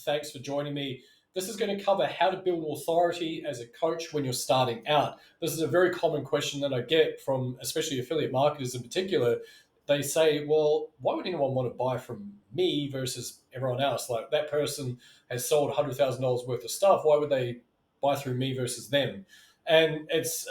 Thanks for joining me. This is going to cover how to build authority as a coach when you're starting out. This is a very common question that I get from especially affiliate marketers in particular. They say, well, why would anyone want to buy from me versus everyone else? Like that person has sold $100,000 worth of stuff. Why would they buy through me versus them? And it's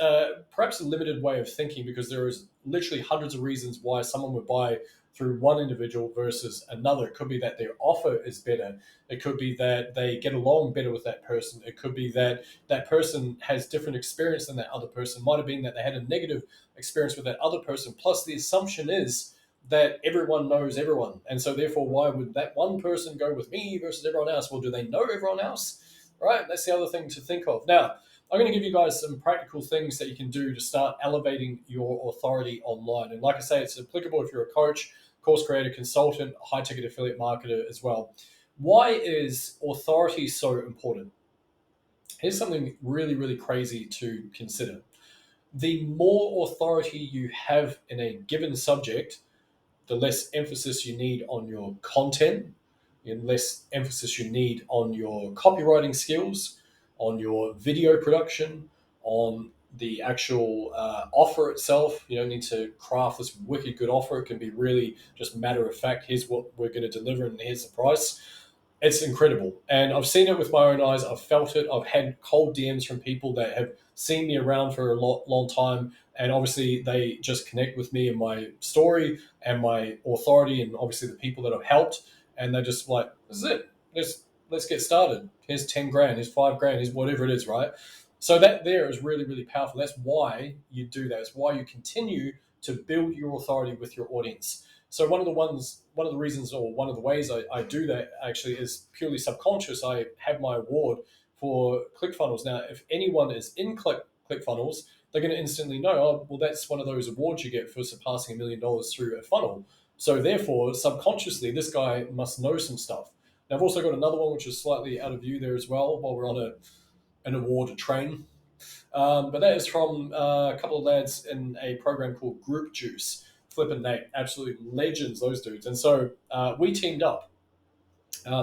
perhaps a limited way of thinking because there is literally hundreds of reasons why someone would buy through one individual versus another. It could be that their offer is better. It could be that they get along better with that person. It could be that that person has different experience than that other person. It might have been that they had a negative experience with that other person. Plus, the assumption is that everyone knows everyone. And so therefore, why would that one person go with me versus everyone else? Well, do they know everyone else? Right? That's the other thing to think of. Now, I'm going to give you guys some practical things that you can do to start elevating your authority online. And like I say, it's applicable if you're a coach, course creator, consultant, high-ticket affiliate marketer as well. Why is authority so important? Here's something really, really crazy to consider. The more authority you have in a given subject, the less emphasis you need on your content, and less emphasis you need on your copywriting skills, on your video production, on the actual offer itself. You don't need to craft this wicked good offer. It can be really just matter of fact. Here's what we're going to deliver, and here's the price. It's incredible. And I've seen it with my own eyes. I've felt it. I've had cold DMs from people that have seen me around for a long time. And obviously they just connect with me and my story and my authority and obviously the people that I've helped. And they're just like, this is it. Let's get started. Here's 10 grand, here's 5 grand, here's whatever it is, right? So that there is really, really powerful. That's why you do that. It's why you continue to build your authority with your audience. So one of the reasons or one of the ways I do that actually is purely subconscious. I have my award for ClickFunnels. Now, if anyone is in ClickFunnels, they're going to instantly know, oh, well, that's one of those awards you get for surpassing $1 million through a funnel. So therefore, subconsciously, this guy must know some stuff. Now, I've also got another one, which is slightly out of view there as well, while we're on an award train. But that is from a couple of lads in a program called Group Juice. Flip and Nate, absolute legends, those dudes. And so we teamed up.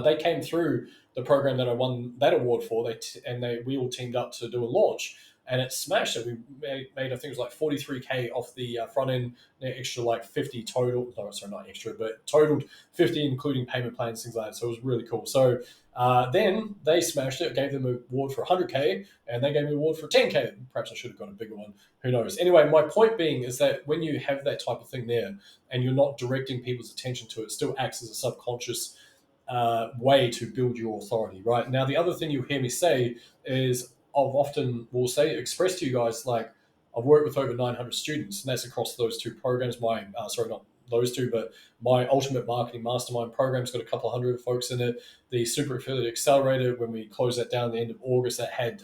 They came through the program that I won that award for. We all teamed up to do a launch, and it smashed it. We made I think it was like 43K off the front end, extra like 50 total. No, sorry, not extra, but totaled 50, including payment plans, things like that. So it was really cool. So then they smashed it. Gave them an award for 100K, and they gave me an award for 10K. Perhaps I should have got a bigger one. Who knows? Anyway, my point being is that when you have that type of thing there, and you're not directing people's attention to it, it still acts as a subconscious way to build your authority, right? Now, the other thing you hear me say is express to you guys, like, I've worked with over 900 students, and that's across those two programs. Not those two, but my Ultimate Marketing Mastermind program's got a couple of hundred folks in it. The Super Affiliate Accelerator, when we closed that down at the end of August, that had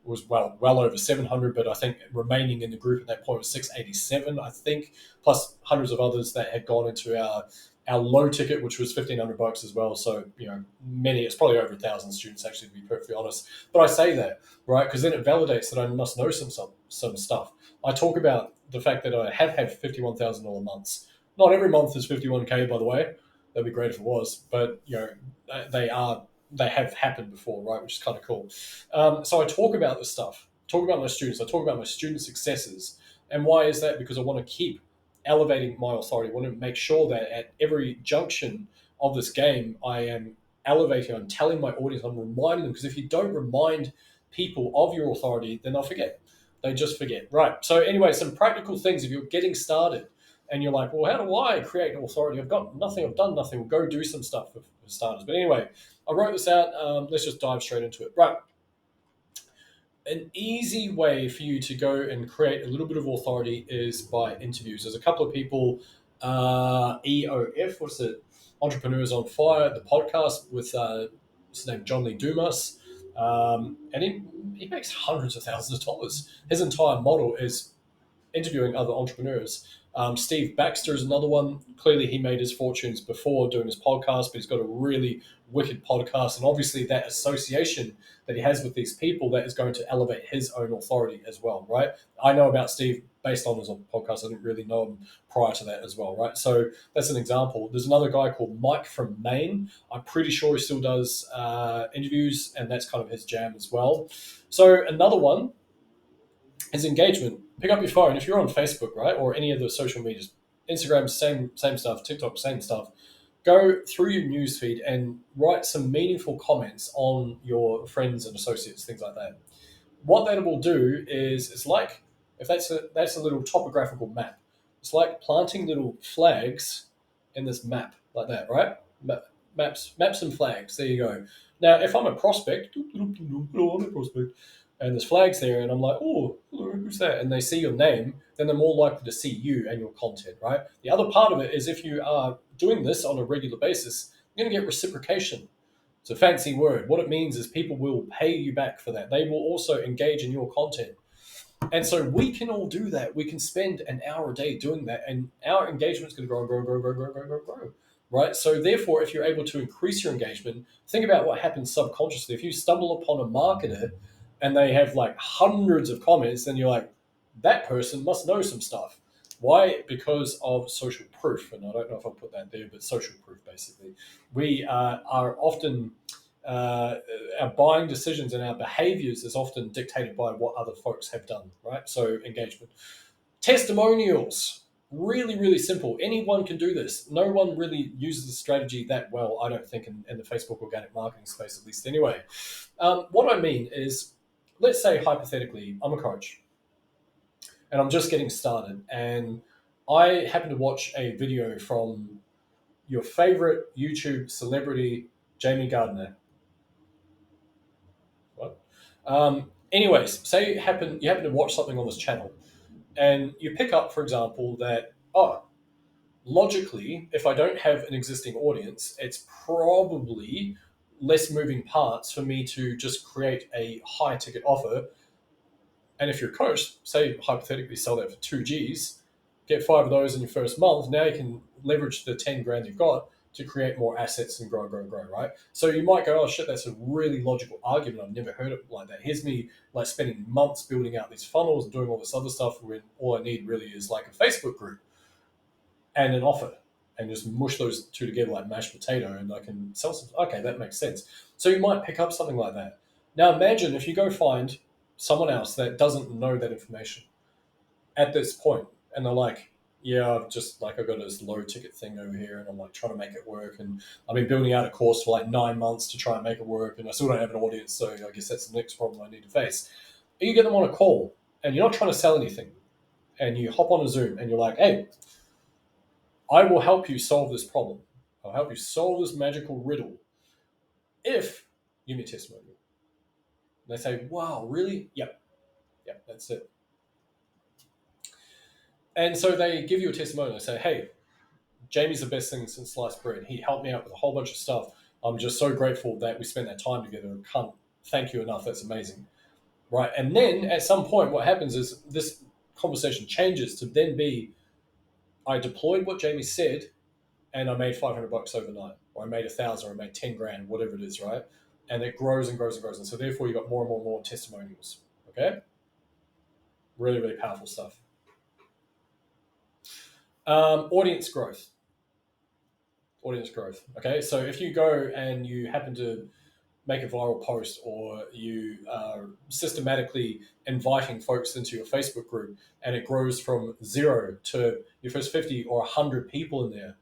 was well over 700, but I think remaining in the group at that point was 687, I think, plus hundreds of others that had gone into our low ticket, which was $1,500 as well. So, it's probably over 1,000 students, actually, to be perfectly honest. But I say that, right, because then it validates that I must know some stuff. I talk about the fact that I have had $51,000 months. Not every month is 51K, by the way. That'd be great if it was. But, they have happened before, right, which is kind of cool. So I talk about this stuff, talk about my students. I talk about my student successes. And why is that? Because I want to keep elevating my authority. I want to make sure that at every junction of this game, I am elevating, I'm telling my audience, I'm reminding them, because if you don't remind people of your authority, then they'll forget. They just forget. Right. So anyway, some practical things. If you're getting started and you're like, well, how do I create authority? I've got nothing. I've done nothing. We'll go do some stuff for starters. But anyway, I wrote this out. Let's just dive straight into it. Right. An easy way for you to go and create a little bit of authority is by interviews. There's a couple of people, EOF, what's it? Entrepreneurs on Fire, the podcast with his name, John Lee Dumas. And he makes hundreds of thousands of dollars. His entire model is interviewing other entrepreneurs. Steve Baxter is another one. Clearly, he made his fortunes before doing his podcast, but he's got a really wicked podcast. And obviously, that association that he has with these people, that is going to elevate his own authority as well, right? I know about Steve based on his podcast. I didn't really know him prior to that as well, right? So that's an example. There's another guy called Mike from Maine. I'm pretty sure he still does interviews, and that's kind of his jam as well. So another one is engagement. Pick up your phone if you're on Facebook, right, or any of the social medias. Instagram, same stuff. TikTok, same stuff. Go through your newsfeed and write some meaningful comments on your friends and associates, things like that. What that will do is it's like if that's a little topographical map. It's like planting little flags in this map like that, right? Maps and flags. There you go. Now, if I'm a prospect, I'm a prospect, and there's flags there, and I'm like, oh, hello, who's that? And they see your name, then they're more likely to see you and your content, right? The other part of it is if you are doing this on a regular basis, you're going to get reciprocation. It's a fancy word. What it means is people will pay you back for that. They will also engage in your content. And so we can all do that. We can spend an hour a day doing that, and our engagement is going to grow and grow and grow and grow, grow, grow, grow, grow. Right? So therefore, if you're able to increase your engagement, think about what happens subconsciously. If you stumble upon a marketer and they have like hundreds of comments, then you're like, that person must know some stuff. Why? Because of social proof. And I don't know if I'll put that there, but social proof, basically. We are often our buying decisions and our behaviors is often dictated by what other folks have done, right? So engagement. Testimonials, really, really simple. Anyone can do this. No one really uses the strategy that well, I don't think, in the Facebook organic marketing space, at least anyway. What I mean is, let's say hypothetically, I'm a coach and I'm just getting started, and I happen to watch a video from your favorite YouTube celebrity, Jamie Gardner. What? Anyways, say you happen to watch something on this channel, and you pick up, for example, that logically, if I don't have an existing audience, it's probably less moving parts for me to just create a high ticket offer. And if you're a coach, say hypothetically sell that for 2 Gs, get 5 of those in your first month. Now you can leverage the 10 grand you've got to create more assets and grow, grow, grow, right? So you might go, oh shit, that's a really logical argument. I've never heard it like that. Here's me like spending months building out these funnels and doing all this other stuff when all I need really is like a Facebook group and an offer, and just mush those two together like mashed potato, and I can sell some. Okay, that makes sense. So you might pick up something like that. Now imagine if you go find someone else that doesn't know that information at this point, and they're like, yeah, I've got this low ticket thing over here, and I'm like trying to make it work, and I've been building out a course for like 9 months to try and make it work, and I still don't have an audience, so I guess that's the next problem I need to face. And you get them on a call, and you're not trying to sell anything, and you hop on a Zoom, and you're like, hey, I will help you solve this problem. I'll help you solve this magical riddle if you give me a testimonial. And they say, wow, really? Yep, that's it. And so they give you a testimonial. They say, hey, Jamie's the best thing since sliced bread. He helped me out with a whole bunch of stuff. I'm just so grateful that we spent that time together. I can't thank you enough. That's amazing. Right. And then at some point, what happens is this conversation changes to then be, I deployed what Jamie said, and I made $500 overnight, or I made 1,000, or I made 10 grand, whatever it is, right? And it grows and grows and grows. And so therefore you got more and more and more testimonials. Okay? Really, really powerful stuff. Audience growth. Audience growth. Okay, so if you go and you happen to make a viral post, or you are systematically inviting folks into your Facebook group, and it grows from 0 to your first 50 or 100 people in there,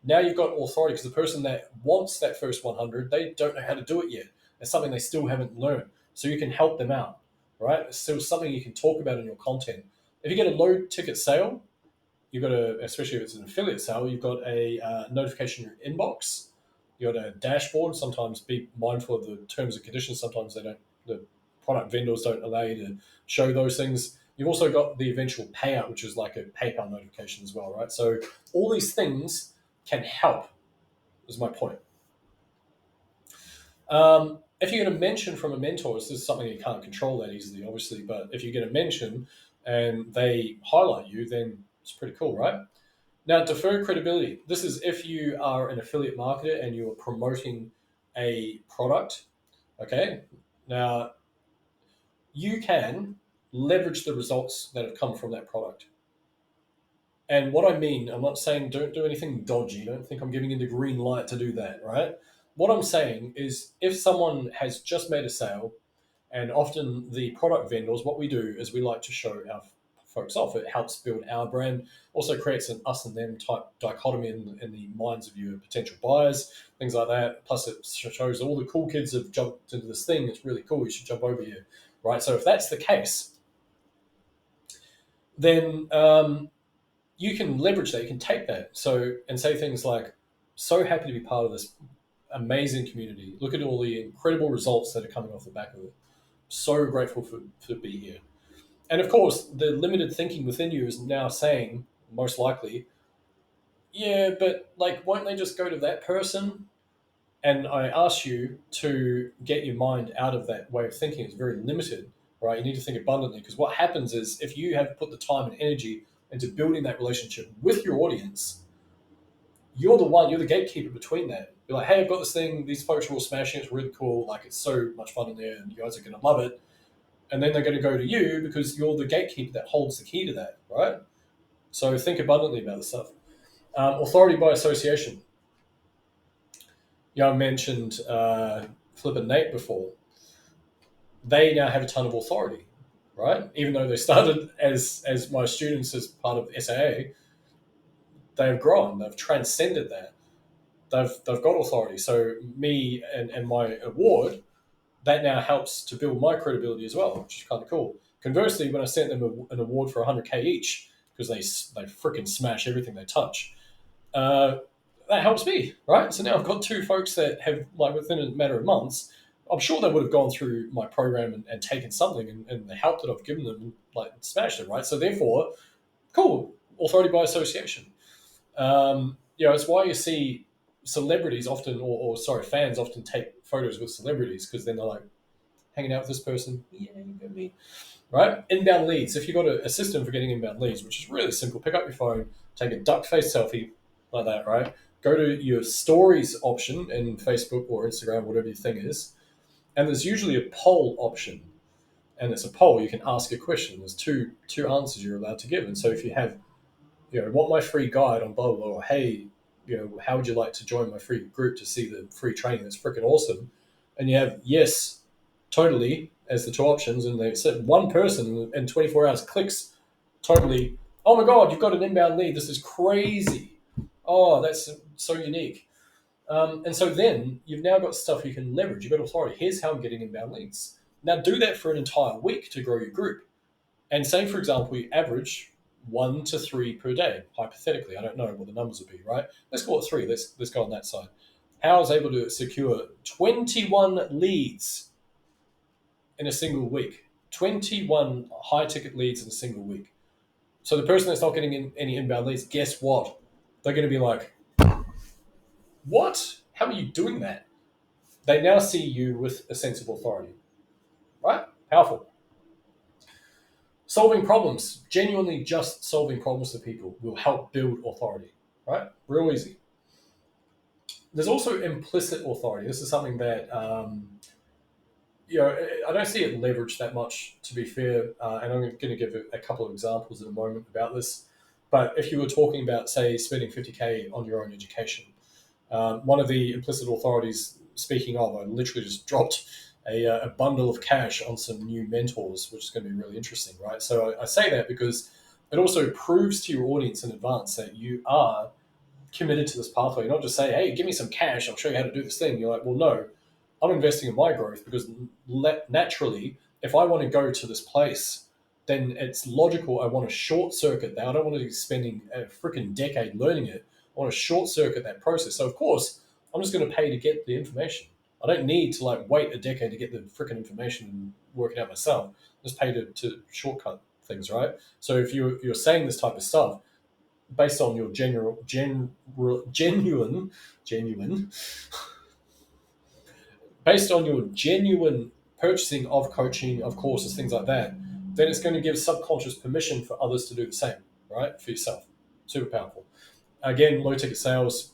now you've got authority, because the person that wants that first 100, they don't know how to do it yet. It's something they still haven't learned. So you can help them out, right? It's still something you can talk about in your content. If you get a low ticket sale, you've got especially if it's an affiliate sale, you've got a notification in your inbox. You've got a dashboard. Sometimes be mindful of the terms and conditions. Sometimes the product vendors don't allow you to show those things. You've also got the eventual payout, which is like a PayPal notification as well, right? So all these things can help, is my point. If you get a mention from a mentor, this is something you can't control that easily, obviously, but if you get a mention and they highlight you, then it's pretty cool, right? Now, deferred credibility. This is if you are an affiliate marketer and you are promoting a product, okay? Now, you can leverage the results that have come from that product. And what I mean, I'm not saying don't do anything dodgy. Don't think I'm giving you the green light to do that, right? What I'm saying is if someone has just made a sale, and often the product vendors, what we do is we like to show our folks off. It helps build our brand, also creates an us and them type dichotomy in the minds of your potential buyers, things like that. Plus, it shows all the cool kids have jumped into this thing. It's really cool. You should jump over here, right? So if that's the case, then you can leverage that. You can take that. So and say things like, "So happy to be part of this amazing community. Look at all the incredible results that are coming off the back of it. So grateful to be here." And of course, the limited thinking within you is now saying, most likely, yeah, but like, won't they just go to that person? And I ask you to get your mind out of that way of thinking. It's very limited, right? You need to think abundantly because what happens is if you have put the time and energy into building that relationship with your audience, you're the gatekeeper between that. You're like, hey, I've got this thing. These folks are all smashing. It's really cool. Like, it's so much fun in there, and you guys are going to love it. And then they're going to go to you because you're the gatekeeper that holds the key to that, right? So think abundantly about this stuff. Authority by association. I mentioned Flip and Nate before. They now have a ton of authority, right? Even though they started as my students as part of SAA, they have grown. They've transcended that. They've got authority. So me and my award, that now helps to build my credibility as well, which is kind of cool. Conversely, when I sent them an award for 100K each because they freaking smash everything they touch, uh, that helps me, right? So now I've got two folks that have, like, within a matter of months, I'm sure they would have gone through my program and taken something and the help that I've given them and like smashed it, right? So therefore, cool, authority by association. It's why you see celebrities often, or sorry, fans often take photos with celebrities because then they're like hanging out with this person. Yeah, you got me. Right? Inbound leads. If you've got a system for getting inbound leads, which is really simple, pick up your phone, take a duck face selfie like that, right? Go to your stories option in Facebook or Instagram, whatever your thing is, and there's usually a poll option. And it's a poll. You can ask a question. There's two answers you're allowed to give. And so if you have, want my free guide on blah, blah, blah, or hey, how would you like to join my free group to see the free training that's freaking awesome? And you have yes, totally as the two options, and they said one person in 24 hours clicks totally, oh my God, you've got an inbound lead. This is crazy. Oh, that's so unique. And so then you've now got stuff you can leverage. You've got authority. Here's how I'm getting inbound leads. Now do that for an entire week to grow your group. And say, for example, you average 1 to 3 per day. Hypothetically, I don't know what the numbers would be, right? Let's call it 3. Let's go on that side. How I was able to secure 21 leads in a single week. 21 high ticket leads in a single week. So the person that's not getting any inbound leads, guess what? They're going to be like, what? How are you doing that? They now see you with a sense of authority, right? Powerful. Solving problems, genuinely just solving problems for people will help build authority, right? Real easy. There's also implicit authority. This is something that I don't see it leveraged that much, to be fair. And I'm going to give a couple of examples in a moment about this. But if you were talking about, say, spending 50K on your own education, one of the implicit authorities, speaking of, I literally just dropped a bundle of cash on some new mentors, which is going to be really interesting, right? So I say that because it also proves to your audience in advance that you are committed to this pathway. You're not just saying, hey, give me some cash, I'll show you how to do this thing. You're like, well, no, I'm investing in my growth because naturally, if I want to go to this place, then it's logical I want to short circuit that. I don't want to be spending a freaking decade learning it. I want to short circuit that process. So, of course, I'm just going to pay to get the information. I don't need to wait a decade to get the freaking information and work it out myself. Just pay to shortcut things, right? So if you're saying this type of stuff based on your genuine based on your genuine purchasing of coaching, of courses, things like that, then it's going to give subconscious permission for others to do the same, right? For yourself. Super powerful. Again, low ticket sales,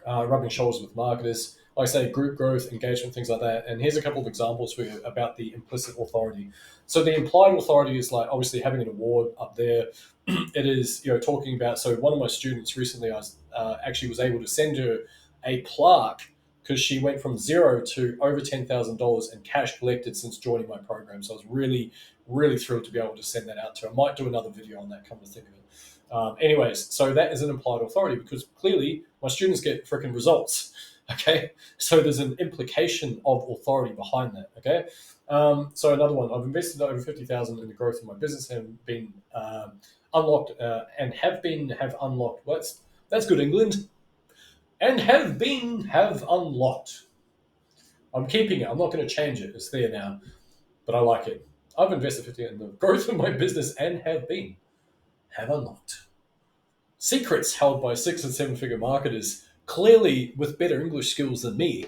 rubbing shoulders with marketers. like I say, group growth, engagement, things like that. And here's a couple of examples for you about the implicit authority. So the implied authority is like obviously having an award up there. It is, talking about. So one of my students recently, I was, actually was able to send her a plaque because she went from zero to over $10,000 in cash collected since joining my program. So I was really, really thrilled to be able to send that out to her. I might do another video on that, come to think of it. Anyways, so that is an implied authority because clearly my students get freaking results. Okay, so there's an implication of authority behind that. Okay, so another one, I've invested over 50,000 in the growth of my business and been unlocked and have unlocked. Well, that's good, England. And have unlocked. I'm keeping it. I'm not going to change it. It's there now, but I like it. I've invested 50 in the growth of my business and have unlocked secrets held by 6 and 7 figure marketers, clearly with better English skills than me.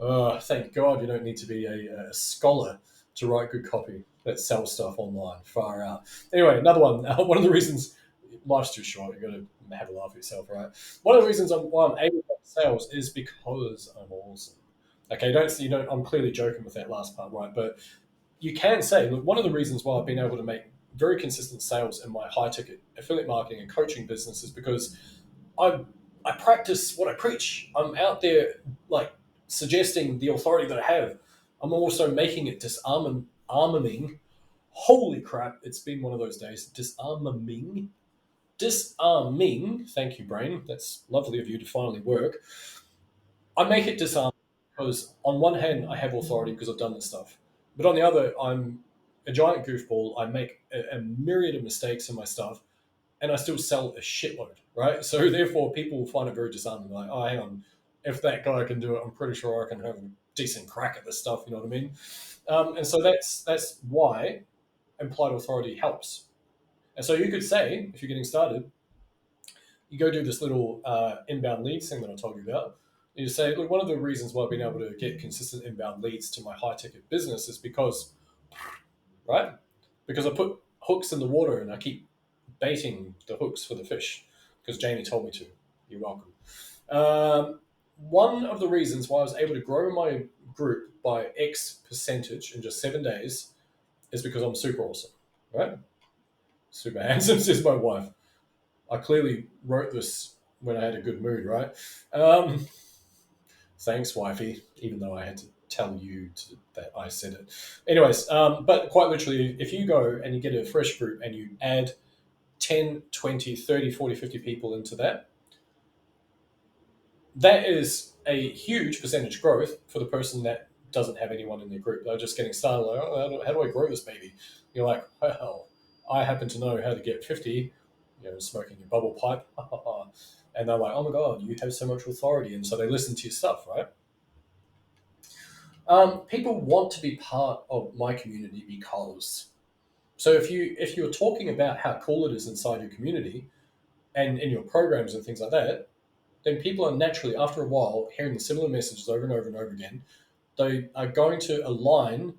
Thank God you don't need to be a scholar to write good copy that sells stuff online. Far out. Anyway, another one. One of the reasons life's too short. You got to have a laugh at yourself, right? One of the reasons why I'm able to make sales is because I'm awesome. Okay, don't. I'm clearly joking with that last part, right? But you can say, look, one of the reasons why I've been able to make very consistent sales in my high ticket affiliate marketing and coaching business is because I I practice what I preach. I'm out there like suggesting the authority that I have. I'm also making it disarming. Holy crap! It's been one of those days. Disarming. Thank you, brain. That's lovely of you to finally work. I make it disarming because on one hand I have authority because I've done this stuff, but on the other I'm a giant goofball. I make a myriad of mistakes in my stuff, and I still sell a shitload, right? So therefore, people will find it very disarming. Like, oh, hang on, if that guy can do it, I'm pretty sure I can have a decent crack at this stuff. You know what I mean? And so that's why implied authority helps. And so you could say, if you're getting started, you go do this little inbound leads thing that I told you about. You say, look, one of the reasons why I've been able to get consistent inbound leads to my high ticket business is because, right? Because I put hooks in the water and I keep baiting the hooks for the fish because Jamie told me to. You're welcome. One of the reasons why I was able to grow my group by X percentage in just 7 days is because I'm super awesome, right? Super handsome, says my wife. I clearly wrote this when I had a good mood, right? Um, Thanks, wifey, even though I had to tell you that I said it. Anyways, but quite literally, if you go and you get a fresh group and you add 10, 20, 30, 40, 50 people into that, that is a huge percentage growth for the person that doesn't have anyone in their group. They're just getting started, like, oh, how do I grow this baby? You're like, well, I happen to know how to get 50, smoking your bubble pipe. And they're like, oh my God, you have so much authority. And so they listen to your stuff, right? People want to be part of my community because. So if you're talking about how cool it is inside your community and in your programs and things like that, then people are naturally, after a while, hearing the similar messages over and over and over again. They are going to align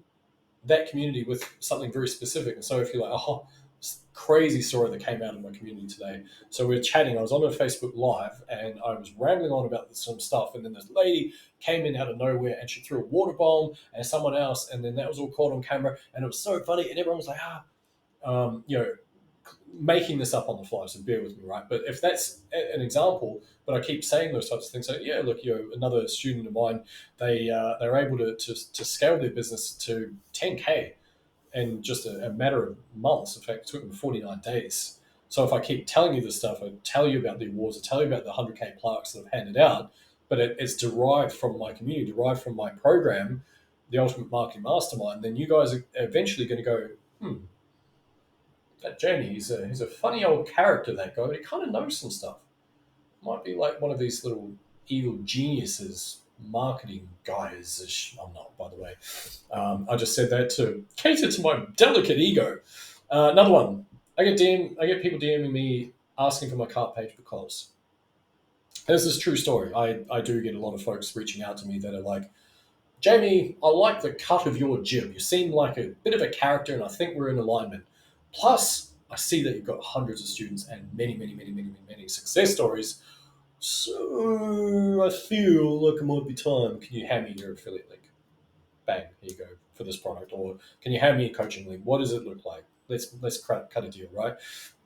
that community with something very specific. And so if you're like, oh, crazy story that came out of my community today. So we were chatting. I was on a Facebook Live and I was rambling on about some stuff. And then this lady came in out of nowhere and she threw a water bomb and someone else. And then that was all caught on camera. And it was so funny. And everyone was like, making this up on the fly, so bear with me, right? But if that's an example, but I keep saying those types of things, so yeah, look, another student of mine, they're able to scale their business to 10K in just a matter of months. In fact, it took them 49 days. So if I keep telling you this stuff, I tell you about the awards, I tell you about the 100K plaques that I've handed out, but it's derived from my community, derived from my program, the Ultimate Marketing Mastermind, then you guys are eventually going to go, that Jamie, he's a funny old character, that guy, but he kind of knows some stuff. Might be like one of these little evil geniuses, marketing guys. I'm not, by the way. I just said that to cater to my delicate ego. Another one. I get people DMing me asking for my cart page because there's this true story. I do get a lot of folks reaching out to me that are like, Jamie, I like the cut of your jib. You seem like a bit of a character, and I think we're in alignment. Plus, I see that you've got hundreds of students and many, many, many, many, many success stories. so I feel like it might be time. Can you hand me your affiliate link? Bang, here you go for this product. Or can you hand me a coaching link? What does it look like? Let's cut a deal, right?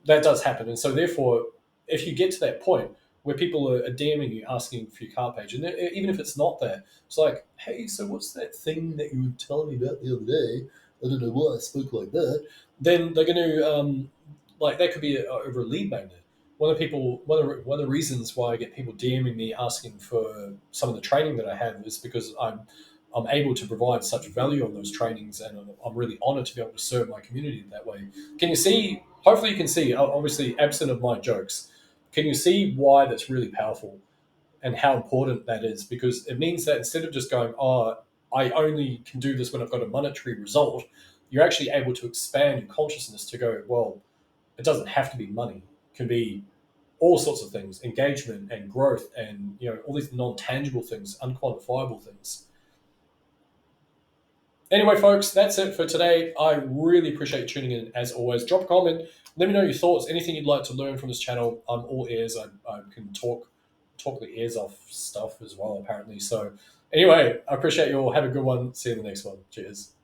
That does happen, and so therefore, if you get to that point where people are DMing you asking for your cart page, and even if it's not there, it's like, hey, so what's that thing that you were telling me about the other day? I don't know why I spoke like that. Then they're going to like that could be over a lead magnet. One of the reasons why I get people DMing me asking for some of the training that I have is because I'm able to provide such value on those trainings, and I'm really honored to be able to serve my community that way. Can you see? Hopefully, you can see. Obviously, absent of my jokes, can you see why that's really powerful and how important that is? Because it means that instead of just going, "Oh, I only can do this when I've got a monetary result," you're actually able to expand your consciousness to go, "Well, it doesn't have to be money. It can be all sorts of things, engagement and growth, and all these non-tangible things, unquantifiable things." Anyway, folks, that's it for today. I really appreciate you tuning in as always. Drop a comment. Let me know your thoughts. Anything you'd like to learn from this channel. I'm all ears. I can talk the ears off stuff as well, apparently. So anyway, I appreciate you all. Have a good one. See you in the next one. Cheers.